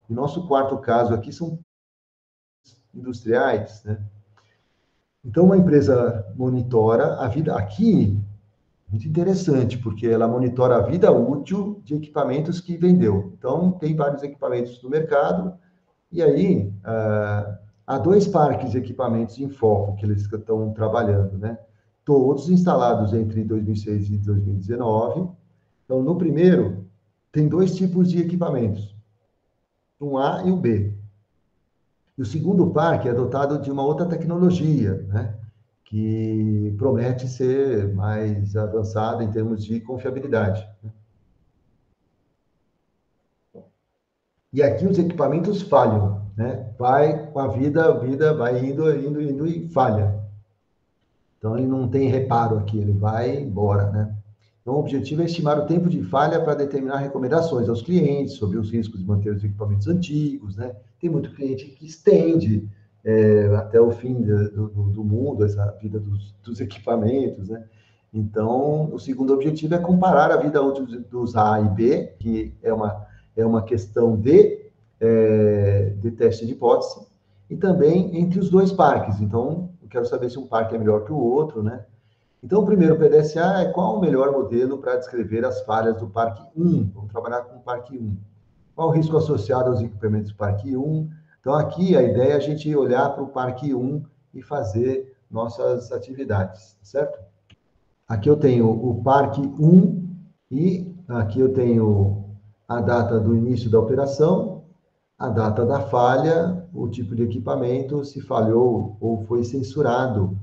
E nosso quarto caso aqui são industriais, né? Então, uma empresa monitora a vida aqui, muito interessante, porque ela monitora a vida útil de equipamentos que vendeu. Então, tem vários equipamentos no mercado, e aí há dois parques de equipamentos em foco que eles estão trabalhando, né? Todos instalados entre 2006 e 2019. Então, no primeiro, tem dois tipos de equipamentos, um A e um B. E o segundo parque é dotado de uma outra tecnologia, né? Que promete ser mais avançada em termos de confiabilidade. E aqui os equipamentos falham, né? Vai com a vida vai indo e falha. Então ele não tem reparo aqui, ele vai embora, né? Então o objetivo é estimar o tempo de falha para determinar recomendações aos clientes sobre os riscos de manter os equipamentos antigos, né? Tem muito cliente que estende até o fim do mundo essa vida dos equipamentos, né? Então, o segundo objetivo é comparar a vida útil dos A e B, que é uma questão de teste de hipótese, e também entre os dois parques. Então, eu quero saber se um parque é melhor que o outro, né? Então, o primeiro PDSA é qual o melhor modelo para descrever as falhas do Parque 1. Vamos trabalhar com o Parque 1. Qual o risco associado aos equipamentos do Parque 1? Então, aqui a ideia é a gente olhar para o Parque 1 e fazer nossas atividades, certo? Aqui eu tenho o Parque 1 e aqui eu tenho a data do início da operação, a data da falha, o tipo de equipamento, se falhou ou foi censurado,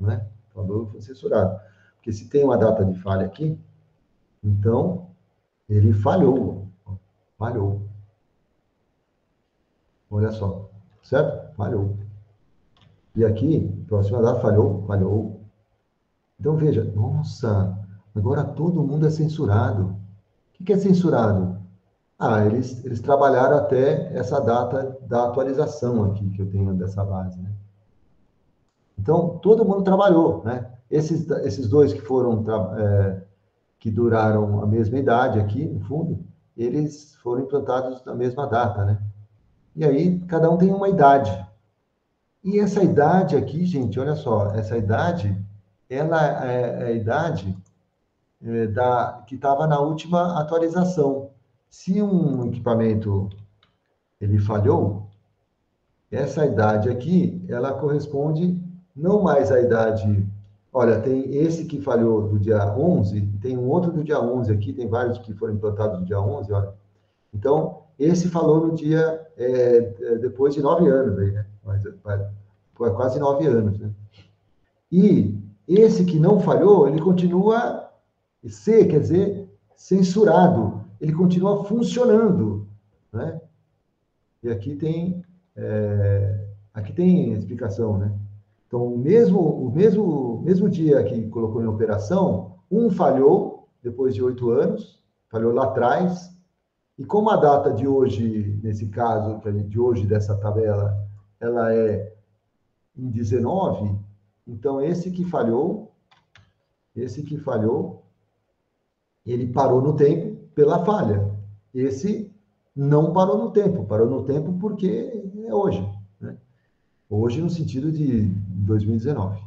né? Falhou ou foi censurado. Porque se tem uma data de falha aqui, então ele falhou. Falhou. Olha só, certo? Falhou. E aqui, próxima data, falhou, falhou. Então veja, nossa, agora todo mundo é censurado. O que é censurado? Eles trabalharam até essa data da atualização aqui que eu tenho dessa base, né? Então, todo mundo trabalhou, né? Esses dois que foram, que duraram a mesma idade aqui, no fundo, eles foram implantados na mesma data, né? E aí, cada um tem uma idade. E essa idade aqui, gente, olha só, essa idade, ela é a idade que estava na última atualização. Se um equipamento ele falhou, essa idade aqui, ela corresponde não mais à idade. Olha, tem esse que falhou do dia 11, tem um outro do dia 11 aqui, tem vários que foram implantados no dia 11, olha. Então, esse falou no dia, depois de 9 anos, aí, né? Quase 9 anos, né? E esse que não falhou, ele continua quer dizer, censurado, ele continua funcionando, né? E aqui tem explicação, né? Então, o mesmo dia que colocou em operação, um falhou depois de 8 anos, falhou lá atrás, e como a data de hoje, nesse caso, de hoje dessa tabela, ela é em 19, então esse que falhou, ele parou no tempo pela falha. Esse não parou no tempo porque é hoje, né? Hoje no sentido de 2019.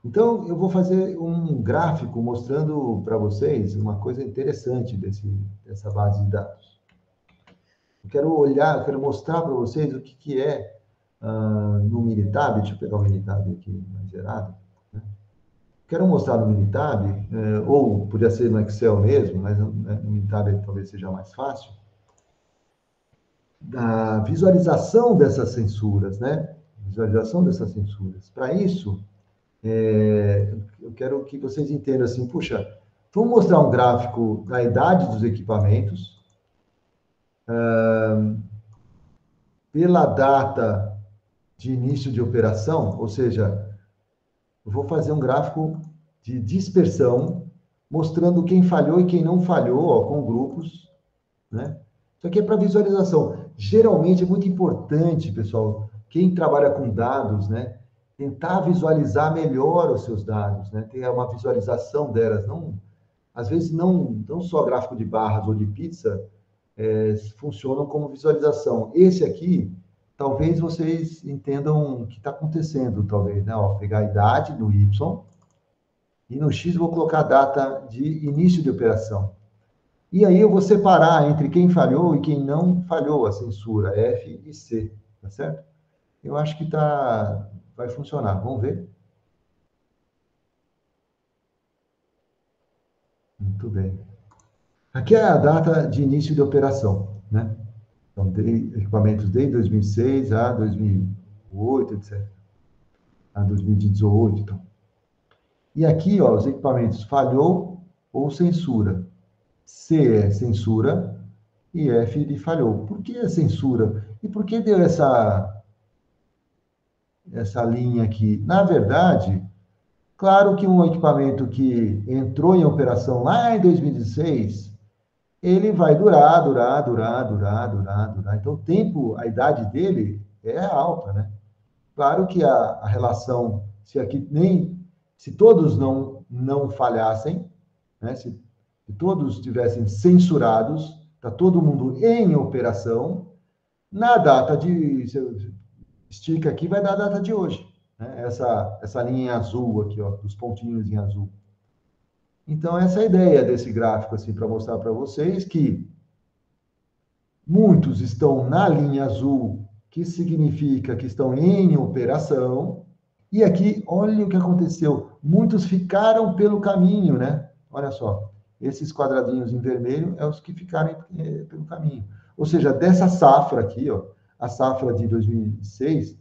Então, eu vou fazer um gráfico mostrando para vocês uma coisa interessante dessa base de dados. Eu quero mostrar para vocês o que é no Minitab. Deixa eu pegar o Minitab aqui mais gerado. Né? Quero mostrar no Minitab, ou podia ser no Excel mesmo, mas no Minitab talvez seja mais fácil, da visualização dessas censuras, né? Visualização dessas censuras. Para isso, eu quero que vocês entendam assim, puxa, vamos mostrar um gráfico da idade dos equipamentos, pela data de início de operação, ou seja, eu vou fazer um gráfico de dispersão, mostrando quem falhou e quem não falhou, ó, com grupos, né? Isso aqui é para visualização. Geralmente é muito importante, pessoal, quem trabalha com dados, né, tentar visualizar melhor os seus dados, né? Ter uma visualização delas, não, às vezes não só gráfico de barras ou de pizza, funcionam como visualização. Esse aqui, talvez vocês entendam o que está acontecendo, talvez, né? Ó, pegar a idade no Y, e no X vou colocar a data de início de operação. E aí eu vou separar entre quem falhou e quem não falhou a censura, F e C, tá certo? Eu acho que vai funcionar. Vamos ver? Muito bem. Aqui é a data de início de operação, né? Então, equipamentos desde 2006 a 2008, etc. A 2018, então. E aqui, ó, os equipamentos falhou ou censura. C é censura e F de falhou. Por que a censura? E por que deu essa linha aqui? Na verdade, claro que um equipamento que entrou em operação lá em 2016, ele vai durar. Então, o tempo, a idade dele é alta, né? Claro que a relação, se todos não falhassem, né? Se todos estivessem censurados, está todo mundo em operação, na data de, se eu estica aqui, vai dar a data de hoje, né? Essa linha em azul aqui, ó, dos pontinhos em azul. Então, essa é a ideia desse gráfico, assim, para mostrar para vocês que muitos estão na linha azul, que significa que estão em operação. E aqui, olha o que aconteceu. Muitos ficaram pelo caminho, né? Olha só. Esses quadradinhos em vermelho é os que ficaram pelo caminho. Ou seja, dessa safra aqui, ó, a safra de 2006,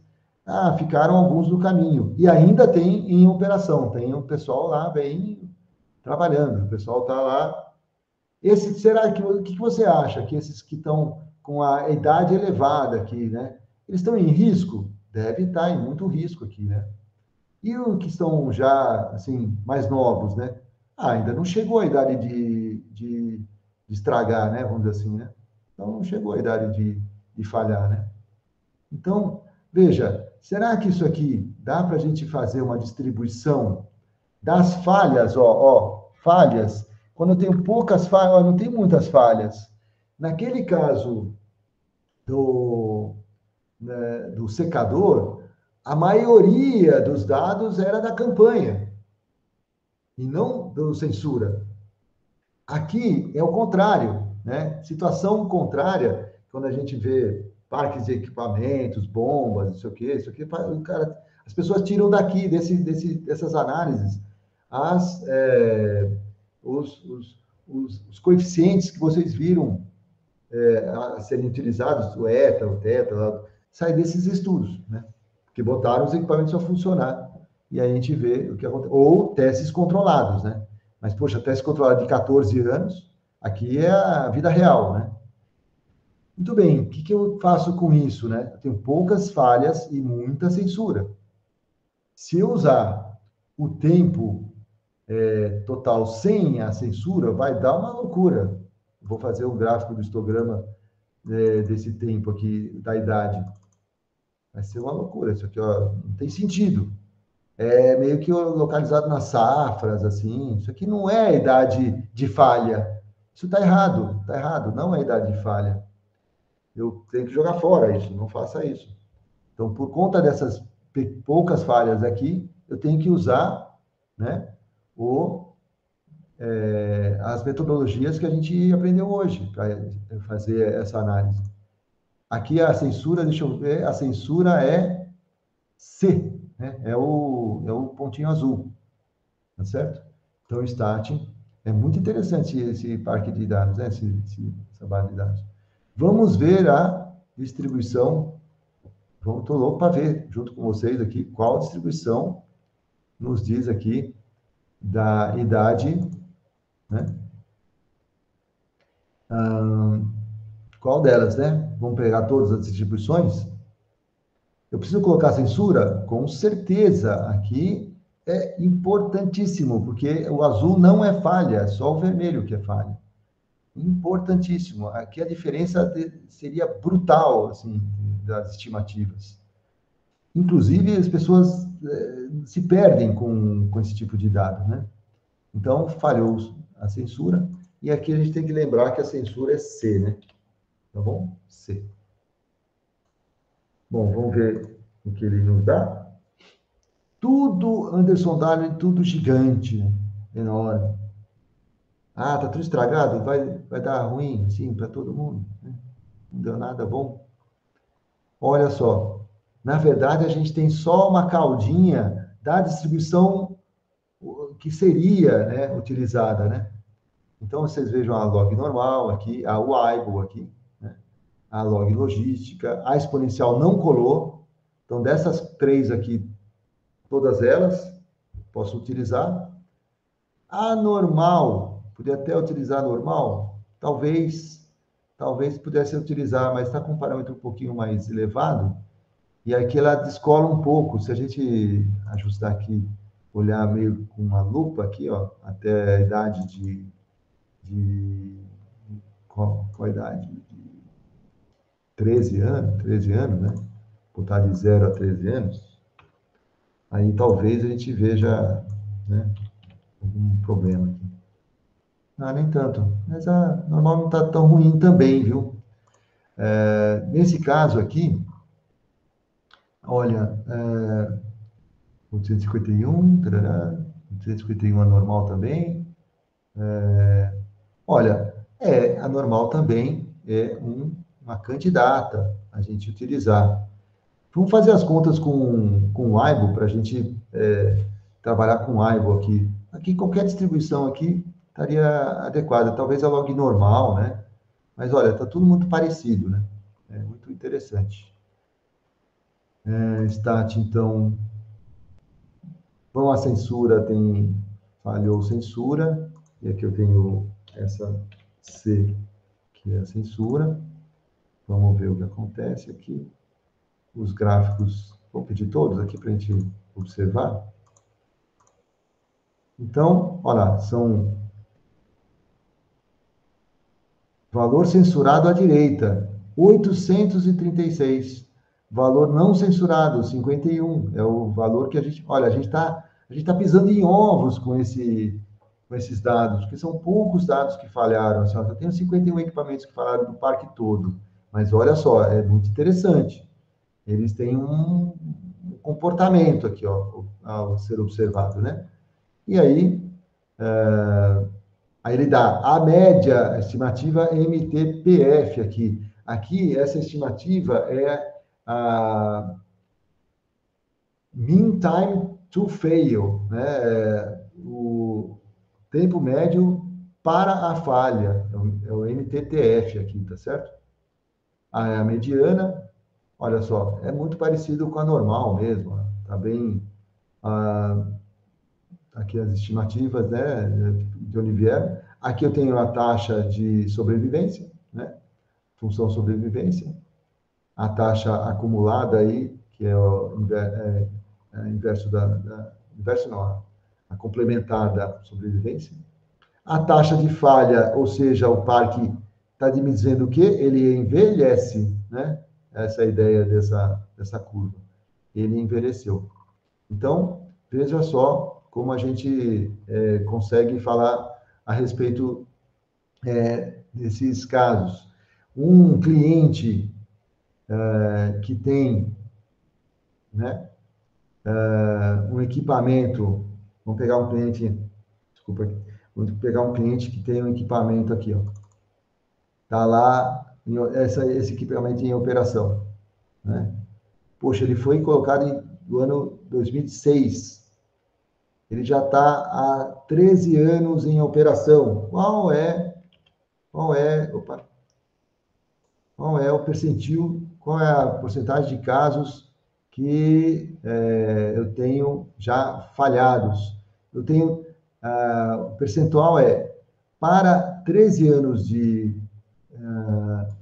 ficaram alguns no caminho. E ainda tem em operação. Tem o pessoal lá bem trabalhando. O pessoal está lá. Será o que você acha que esses que estão com a idade elevada aqui, né? Eles estão em risco? Deve estar em muito risco aqui, né? E os que estão já, assim, mais novos, né? Ainda não chegou a idade de estragar, né? Vamos dizer assim, né? Então, não chegou a idade de falhar, né? Então, veja, será que isso aqui dá para a gente fazer uma distribuição das falhas, falhas, quando eu tenho poucas falhas, não tem muitas falhas. Naquele caso do secador, a maioria dos dados era da campanha e não do censura. Aqui é o contrário, né? Situação contrária, quando a gente vê parques de equipamentos, bombas, isso aqui, cara, as pessoas tiram daqui, dessas análises, as, é, os coeficientes que vocês viram a serem utilizados, o ETA, o TETA, sai desses estudos, né? Que botaram os equipamentos a funcionar. E aí a gente vê o que acontece. Ou testes controlados, né? Mas, poxa, teste controlado de 14 anos, aqui é a vida real, né? Muito bem, o que eu faço com isso, né? Eu tenho poucas falhas e muita censura. Se eu usar o tempo total sem a censura, vai dar uma loucura. Vou fazer um gráfico do histograma desse tempo aqui, da idade. Vai ser uma loucura. Isso aqui, ó, não tem sentido. É meio que localizado nas safras, assim. Isso aqui não é a idade de falha. Isso está errado. Não é a idade de falha. Eu tenho que jogar fora isso, não faça isso. Então, por conta dessas poucas falhas aqui, eu tenho que usar, né, as metodologias que a gente aprendeu hoje para fazer essa análise. Aqui a censura, deixa eu ver, a censura é C, né? É o pontinho azul, tá certo? Então, o STAT é muito interessante esse parque de dados, né? Essa base de dados. Vamos ver a distribuição. Estou louco para ver, junto com vocês aqui, qual distribuição nos diz aqui da idade, né? Qual delas, né? Vamos pegar todas as distribuições? Eu preciso colocar censura? Com certeza. Aqui é importantíssimo, porque o azul não é falha, é só o vermelho que é falha. Importantíssimo. Aqui a diferença seria brutal, assim, das estimativas. Inclusive, as pessoas se perdem com esse tipo de dado, né? Então, falhou a censura. E aqui a gente tem que lembrar que a censura é C, né? tá bom? C. Bom, vamos ver o que ele nos dá. Tudo, Anderson Darwin, tudo gigante, enorme. Ah, tá tudo estragado, vai dar ruim, sim, para todo mundo, né? Não deu nada bom. Olha só, na verdade a gente tem só uma caudinha da distribuição que seria, né, utilizada, né? Então vocês vejam a log normal aqui, a Weibull aqui, né? A log logística, a exponencial não colou. Então dessas três aqui, todas elas posso utilizar. A normal, podia até utilizar a normal, talvez pudesse utilizar, mas está com um parâmetro um pouquinho mais elevado, e aqui ela descola um pouco. Se a gente ajustar aqui, olhar meio com uma lupa aqui, ó, até a idade de qual a idade? De 13 anos, né? Botar de 0 a 13 anos, aí talvez a gente veja, né, algum problema aqui. Ah, nem tanto. Mas a normal não está tão ruim também, viu? Nesse caso aqui, olha, 851, tarará, 851 é normal também. Olha, a normal também é uma candidata a gente utilizar. Vamos fazer as contas com o Aibo para a gente trabalhar com o Aibo aqui. Aqui, qualquer distribuição aqui estaria adequada. Talvez a log normal, né? Mas olha, está tudo muito parecido, né? É muito interessante. Stat, então, bom, a censura falhou censura, e aqui eu tenho essa C, que é a censura. Vamos ver o que acontece aqui. Os gráficos, vou pedir todos aqui para a gente observar. Então, olha, são valor censurado à direita, 836. Valor não censurado, 51. É o valor que a gente... Olha, a gente tá pisando em ovos com esses dados, porque são poucos dados que falharam. Assim, ó, eu tenho 51 equipamentos que falharam do parque todo. Mas olha só, é muito interessante. Eles têm um comportamento aqui, ó, ao ser observado, né? E aí, aí ele dá a média a estimativa MTPF aqui. Aqui, essa estimativa é a mean time to fail, né? O tempo médio para a falha, é o MTTF aqui, tá certo? A mediana, olha só, é muito parecido com a normal mesmo, tá bem... aqui as estimativas, né, de onde vieram. Aqui eu tenho a taxa de sobrevivência, né, função sobrevivência, a taxa acumulada aí, que é o inverso inverso não, a complementar da sobrevivência. A taxa de falha, ou seja, o parque está me dizendo o quê? Ele envelhece, né? Essa é a ideia dessa curva. Ele envelheceu. Então, veja só como a gente consegue falar a respeito desses casos. Um cliente que tem, né, um equipamento, vamos pegar um cliente, desculpa, vamos pegar um cliente que tem um equipamento aqui, ó, tá lá, esse equipamento em operação, né? Poxa, ele foi colocado no ano 2006. Ele já está há 13 anos em operação. Opa, qual é o percentil, qual é a porcentagem de casos que eu tenho já falhados? Eu tenho, o percentual para 13 anos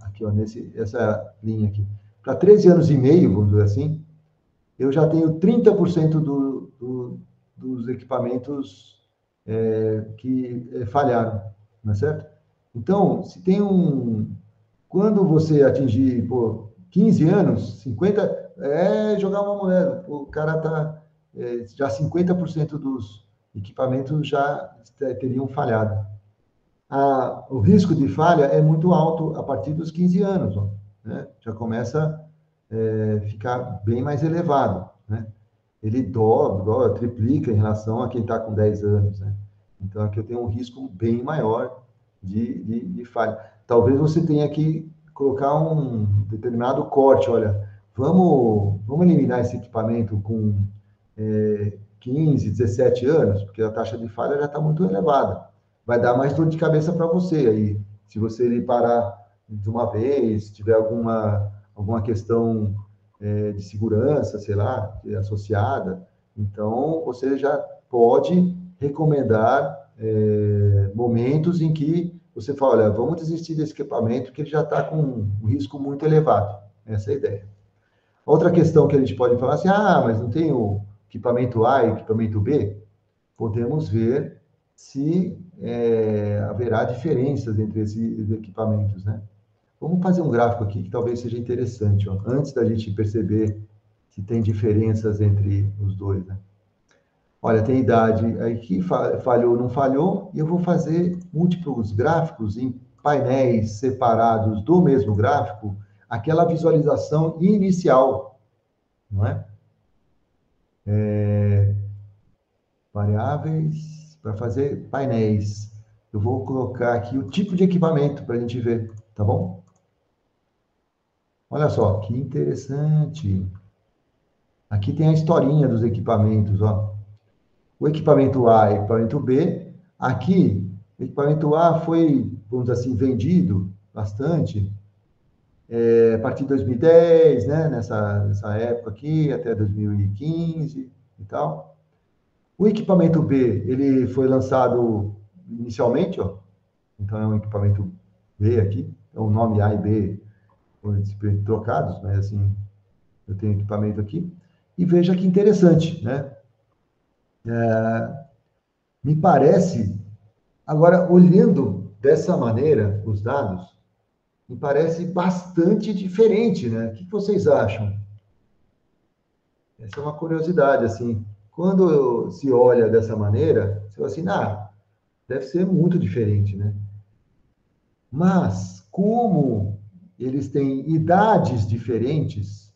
aqui ó, essa linha aqui, para 13 anos e meio, vamos dizer assim, eu já tenho 30% dos equipamentos que falharam, não é certo? Então, se tem quando você atingir, 15 anos, 50, jogar uma moeda. O cara tá, já 50% dos equipamentos já teriam falhado. o risco de falha é muito alto a partir dos 15 anos, ó, né? Já começa a ficar bem mais elevado, né? Ele triplica em relação a quem está com 10 anos, né? Então, aqui eu tenho um risco bem maior de falha. Talvez você tenha que colocar um determinado corte, olha, vamos eliminar esse equipamento com 15, 17 anos, porque a taxa de falha já está muito elevada. Vai dar mais dor de cabeça para você aí, se você ele parar de uma vez, se tiver alguma questão de segurança, sei lá, associada. Então, você já pode recomendar momentos em que você fala, olha, vamos desistir desse equipamento, que ele já está com um risco muito elevado. Essa é a ideia. Outra questão que a gente pode falar assim, mas não tem o equipamento A e equipamento B? Podemos ver se haverá diferenças entre esses equipamentos, né? Vamos fazer um gráfico aqui que talvez seja interessante, ó, antes da gente perceber se tem diferenças entre os dois, né? Olha, tem idade aqui, falhou, não falhou, e eu vou fazer múltiplos gráficos em painéis separados do mesmo gráfico, aquela visualização inicial, não é? Variáveis para fazer painéis. Eu vou colocar aqui o tipo de equipamento para a gente ver, tá bom? Olha só, que interessante. Aqui tem a historinha dos equipamentos, ó. O equipamento A e o equipamento B. Aqui, o equipamento A foi, vamos dizer assim, vendido bastante a partir de 2010, né? Nessa época aqui, até 2015 e tal. O equipamento B, ele foi lançado inicialmente, ó. Então, é um equipamento B aqui. É o nome A e B trocados, mas assim, eu tenho equipamento aqui. E veja que interessante, né? Me parece, agora, olhando dessa maneira os dados, me parece bastante diferente, né? O que vocês acham? Essa é uma curiosidade, assim. Quando se olha dessa maneira, você fala assim, deve ser muito diferente, né? Mas, como eles têm idades diferentes,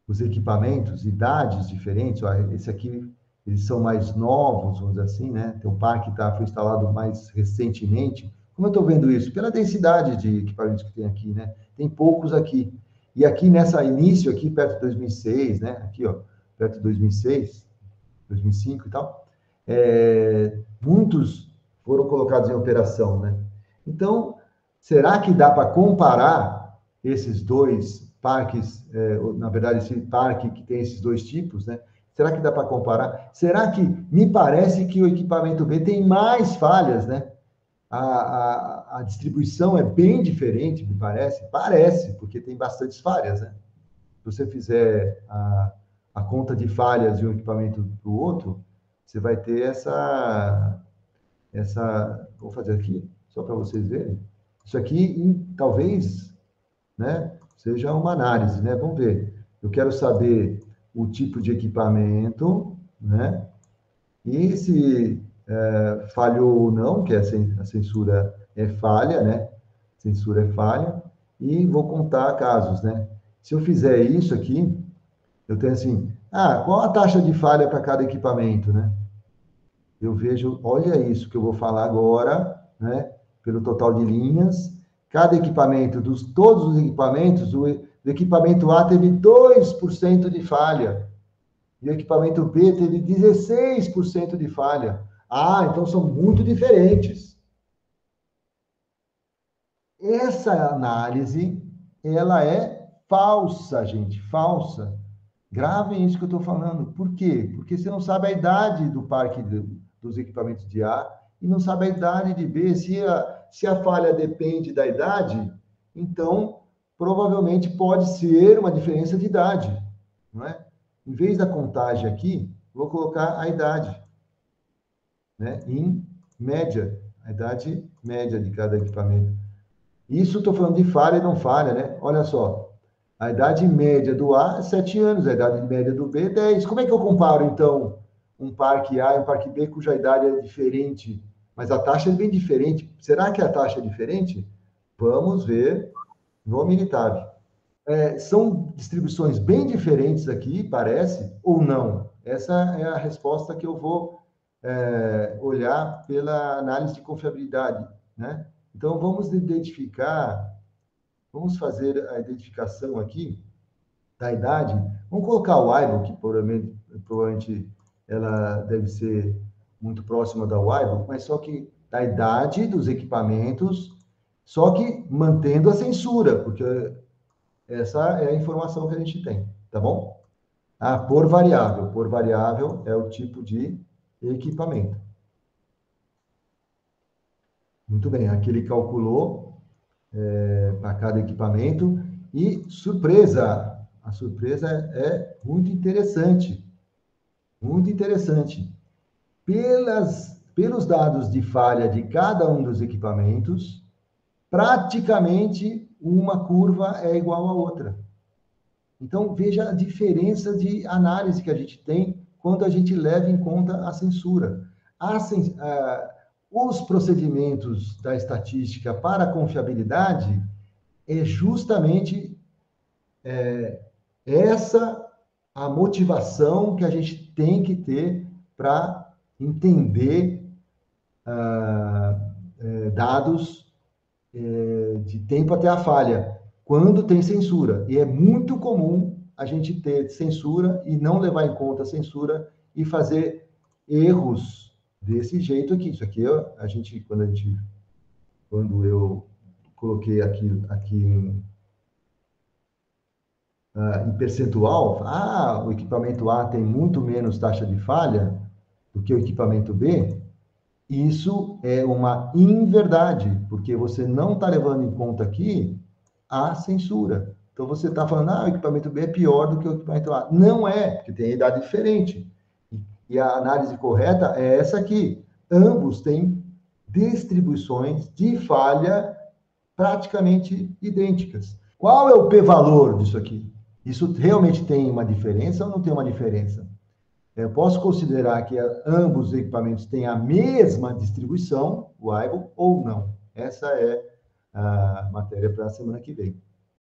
os equipamentos, idades diferentes, ó, esse aqui, eles são mais novos, vamos dizer assim, né? Tem um parque que foi instalado mais recentemente. Como eu estou vendo isso? Pela densidade de equipamentos que tem aqui, né? Tem poucos aqui. E aqui nessa início, aqui perto de 2006, né? Aqui, ó, perto de 2006, 2005 e tal, muitos foram colocados em operação, né? Então, será que dá para comparar esses dois parques, na verdade, esse parque que tem esses dois tipos, né? Será que dá para comparar? Será que me parece que o equipamento B tem mais falhas, né? A distribuição é bem diferente, me parece? Parece, porque tem bastantes falhas, né? Se você fizer a conta de falhas de um equipamento para o outro, você vai ter vou fazer aqui, só para vocês verem. Isso aqui, talvez, né, seja uma análise, né? Vamos ver. Eu quero saber o tipo de equipamento, né? E se falhou ou não, que a censura é falha, né? Censura é falha. E vou contar casos, né? Se eu fizer isso aqui, eu tenho assim, qual a taxa de falha para cada equipamento, né? Eu vejo, olha isso que eu vou falar agora, né? Pelo total de linhas, cada equipamento, todos os equipamentos, o equipamento A teve 2% de falha, e o equipamento B teve 16% de falha. Então são muito diferentes. Essa análise, ela é falsa, gente, falsa. Gravem isso que eu estou falando. Por quê? Porque você não sabe a idade do parque dos equipamentos de A e não sabe a idade de B. Se a falha depende da idade, então provavelmente pode ser uma diferença de idade, não é? Em vez da contagem aqui, vou colocar a idade, né? Em média, a idade média de cada equipamento. Isso estou falando de falha e não falha, né? Olha só, a idade média do A é 7 anos, a idade média do B é 10. Como é que eu comparo, então, um parque A e um parque B cuja idade é diferente, mas a taxa é bem diferente. Será que a taxa é diferente? Vamos ver no Minitab. São distribuições bem diferentes aqui, parece, ou não? Essa é a resposta que eu vou olhar pela análise de confiabilidade, né? Então, vamos fazer a identificação aqui da idade. Vamos colocar o Weibull, que provavelmente ela deve ser muito próxima da Weibull, mas só que da idade dos equipamentos, só que mantendo a censura, porque essa é a informação que a gente tem, tá bom? Por variável. Por variável é o tipo de equipamento. Muito bem, aqui ele calculou para cada equipamento e surpresa, a surpresa é muito interessante, muito interessante. Pelos dados de falha de cada um dos equipamentos, praticamente uma curva é igual à outra. Então, veja a diferença de análise que a gente tem quando a gente leva em conta a censura. Os procedimentos da estatística para a confiabilidade é justamente essa a motivação que a gente tem que ter para entender dados de tempo até a falha, quando tem censura. E é muito comum a gente ter censura e não levar em conta a censura e fazer erros desse jeito aqui. Isso aqui, quando eu coloquei aqui em percentual, o equipamento A tem muito menos taxa de falha do que o equipamento B, isso é uma inverdade, porque você não está levando em conta aqui a censura. Então, você está falando, o equipamento B é pior do que o equipamento A. Não é, porque tem idade diferente. E a análise correta é essa aqui. Ambos têm distribuições de falha praticamente idênticas. Qual é o p-valor disso aqui? Isso realmente tem uma diferença ou não tem uma diferença? Eu posso considerar que ambos os equipamentos têm a mesma distribuição, o Weibull, ou não. Essa é a matéria para a semana que vem.